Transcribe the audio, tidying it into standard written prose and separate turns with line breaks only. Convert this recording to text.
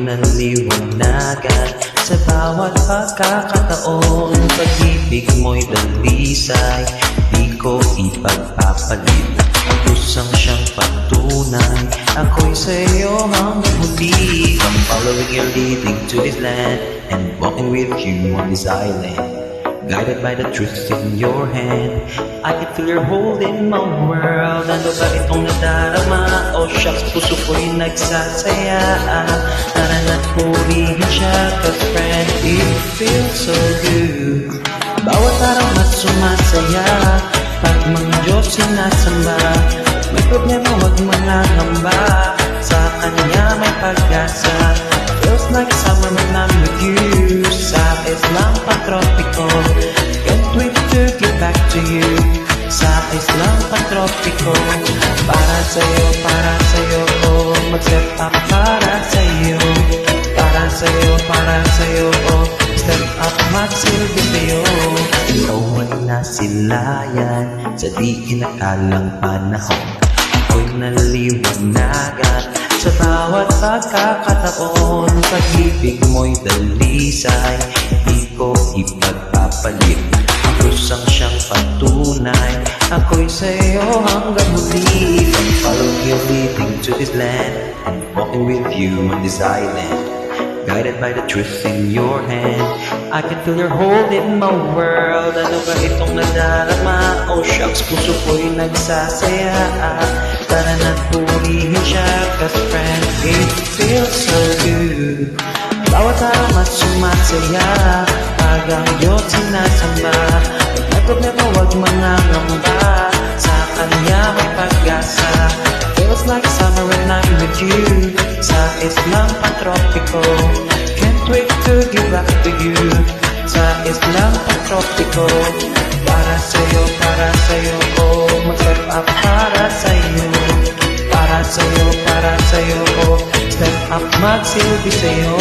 naliwanagan sa bawat pagkakataon. Pag-ibig mo'y dalisay, di ko ipagpapalit. Kusang siyang patunay, ako'y sa'yo hanggang huli. I'm following your leading to this land and walking with you on this island. Guided by the truth in your hand, I can feel your hold in my world. Ano ba itong nadarama? Oh shucks, puso ko'y nagsasaya. Tara na't purihin siya, cause friend, it feels so good. Bawat araw na sumasaya, pag mga Diyos sinasamba. May problema, wag mangangamba, sa Kanya may pag-asa. Feels like summer when I'm with you, sa Islang Pantropiko. Can't wait to get back to you, sa Islang Pantropiko. Para sa'yo, oh, mag-step up para sa'yo. Para sa'yo, oh, step up, magsilbi sa'yo. Ikaw ay nasilayan sa di inakalang panahon. Ako'y naliwanagan sa bawat pagkakataon. Pag-ibig mo'y dalisay, di ko ipagpapalit. Ang krusang siyang patunay, ako'y sa'yo hanggang huli. I'm following you leading to this land and walking with you on this island. Guided by the truth in your hand, I can feel your hold in my world. Ano ba itong nadarama? Oh shucks, puso ko'y nagsasaya. Tara na't purihin siya, cause friend, it feels so good. Bawat araw mas sumasaya, pag ang Diyos sinasamba. May problema, wag mangangamba, sa Kanya may pag-asa. Feels like summer when I'm with you, sa Islang Pantropiko. Can't wait to give back to you, sa Islang Pantropiko. Para sa'yo, oh, mag-step up para sa'yo. Para sa'yo, oh, step up, magsilbi sa'yo.